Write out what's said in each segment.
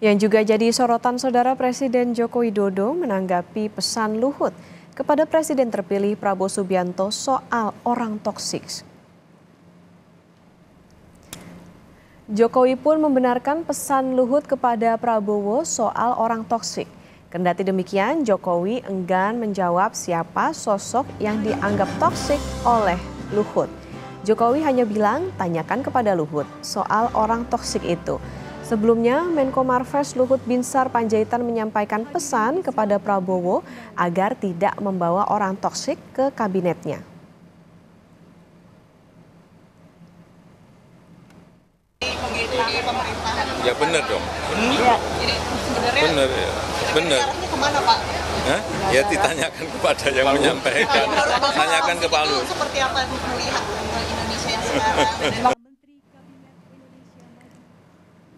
Yang juga jadi sorotan Saudara Presiden Joko Widodo menanggapi pesan Luhut kepada Presiden terpilih Prabowo Subianto soal orang toksik. Jokowi pun membenarkan pesan Luhut kepada Prabowo soal orang toksik. Kendati demikian, Jokowi enggan menjawab siapa sosok yang dianggap toksik oleh Luhut. Jokowi hanya bilang, tanyakan kepada Luhut soal orang toksik itu. Sebelumnya, Menko Marves Luhut Binsar Panjaitan menyampaikan pesan kepada Prabowo agar tidak membawa orang toksik ke kabinetnya. Ya benar dong. Jadi sebenarnya benar ya. Benar. Kemana Pak? Hah? Ya ditanyakan kepada yang menyampaikan. Tanyakan ke Pak Luhut. Seperti apa melihat Indonesia yang sekarang?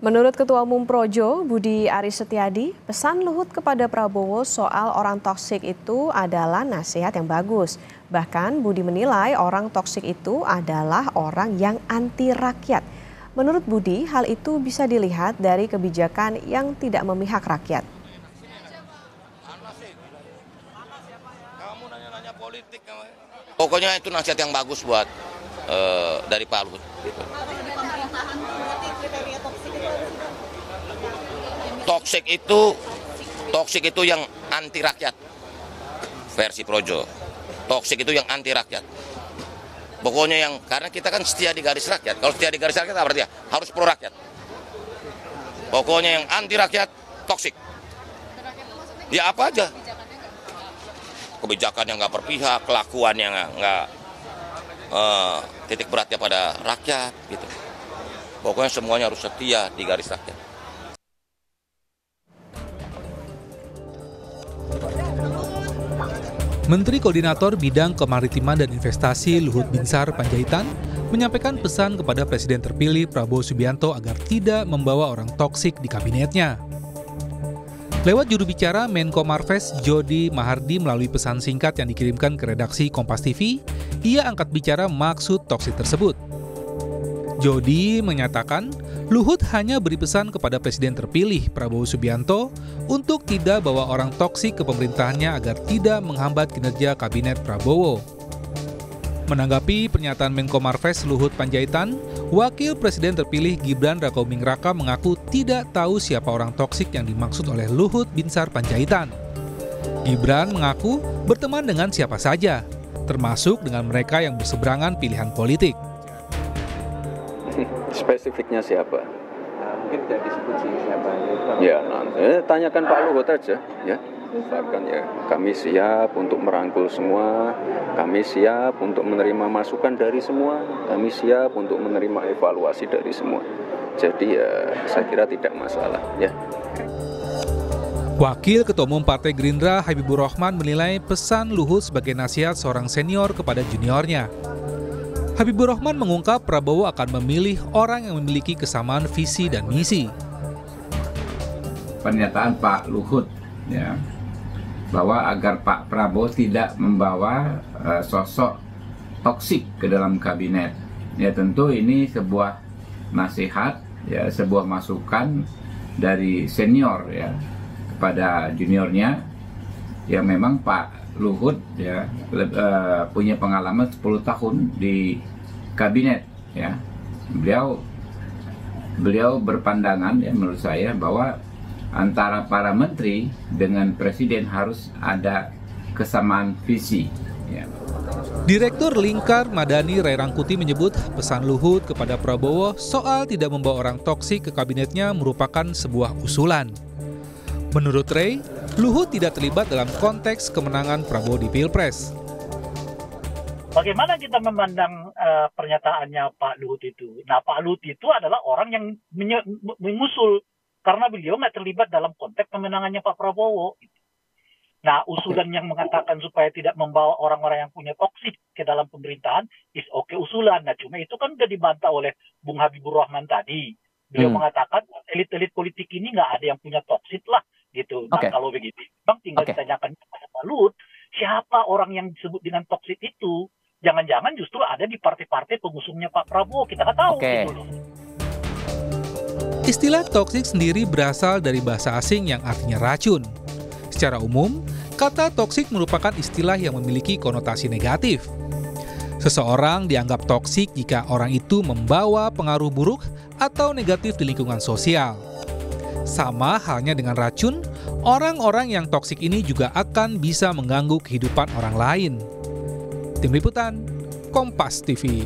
Menurut Ketua Umum Projo, Budi Aris Setiadi, pesan Luhut kepada Prabowo soal orang toksik itu adalah nasihat yang bagus. Bahkan Budi menilai orang toksik itu adalah orang yang anti rakyat. Menurut Budi, hal itu bisa dilihat dari kebijakan yang tidak memihak rakyat. Pokoknya itu nasihat yang bagus buat dari Pak Luhut. Toksik itu yang anti rakyat, versi Projo. Toksik itu yang anti rakyat. Pokoknya yang, karena kita kan setia di garis rakyat. Kalau setia di garis rakyat apa artinya? Harus pro rakyat. Pokoknya yang anti rakyat, toksik. Ya apa aja. Kebijakan yang nggak berpihak, kelakuan yang nggak titik beratnya pada rakyat, gitu. Pokoknya semuanya harus setia di garis rakyat. Menteri Koordinator Bidang Kemaritiman dan Investasi Luhut Binsar Panjaitan menyampaikan pesan kepada Presiden terpilih Prabowo Subianto agar tidak membawa orang toksik di kabinetnya. Lewat juru bicara Menko Marves Jody Mahardi melalui pesan singkat yang dikirimkan ke redaksi Kompas TV, ia angkat bicara maksud toksik tersebut. Jody menyatakan Luhut hanya beri pesan kepada Presiden terpilih Prabowo Subianto untuk tidak bawa orang toksik ke pemerintahannya agar tidak menghambat kinerja kabinet Prabowo. Menanggapi pernyataan Menko Marves Luhut Panjaitan, Wakil Presiden terpilih Gibran Rakabuming Raka mengaku tidak tahu siapa orang toksik yang dimaksud oleh Luhut Binsar Panjaitan. Gibran mengaku berteman dengan siapa saja, termasuk dengan mereka yang berseberangan pilihan politik. Spesifiknya siapa? Mungkin tidak disebut sih siapa. Ya, nanti tanyakan Pak Luhut aja, ya. Misalkan ya, kami siap untuk merangkul semua, kami siap untuk menerima masukan dari semua, kami siap untuk menerima evaluasi dari semua. Jadi ya, saya kira tidak masalah, ya. Wakil Ketua Umum Partai Gerindra Habibur Rahman menilai pesan Luhut sebagai nasihat seorang senior kepada juniornya. Habibur Rahman mengungkap Prabowo akan memilih orang yang memiliki kesamaan visi dan misi. Pernyataan Pak Luhut, ya, bahwa agar Pak Prabowo tidak membawa sosok toksik ke dalam kabinet. Ya tentu ini sebuah nasihat, ya sebuah masukan dari senior ya kepada juniornya. Ya memang Pak Luhut ya punya pengalaman 10 tahun di kabinet ya. Beliau berpandangan ya menurut saya bahwa antara para menteri dengan presiden harus ada kesamaan visi ya. Direktur Lingkar Madani Ray Rangkuti menyebut pesan Luhut kepada Prabowo soal tidak membawa orang toksik ke kabinetnya merupakan sebuah usulan. Menurut Ray, Luhut tidak terlibat dalam konteks kemenangan Prabowo di Pilpres. Bagaimana kita memandang pernyataannya Pak Luhut itu? Nah, Pak Luhut itu adalah orang yang mengusul karena beliau nggak terlibat dalam konteks pemenangannya Pak Prabowo. Nah, usulan yang mengatakan supaya tidak membawa orang-orang yang punya toksik ke dalam pemerintahan is oke usulan. Nah, cuma itu kan sudah dibantah oleh Bung Habibur Rahman tadi. Beliau mengatakan elit-elit politik ini nggak ada yang punya toksik lah, gitu. Nah, kalau begitu, Bang tinggal ditanyakan kepada Pak Luhut, siapa orang yang disebut dengan toksik itu? Jangan-jangan justru ada di partai-partai pengusungnya Pak Prabowo, kita nggak tahu. Gitu loh. Istilah toksik sendiri berasal dari bahasa asing yang artinya racun. Secara umum, kata toksik merupakan istilah yang memiliki konotasi negatif. Seseorang dianggap toksik jika orang itu membawa pengaruh buruk atau negatif di lingkungan sosial. Sama halnya dengan racun, orang-orang yang toksik ini juga akan bisa mengganggu kehidupan orang lain. Tim Liputan, Kompas TV.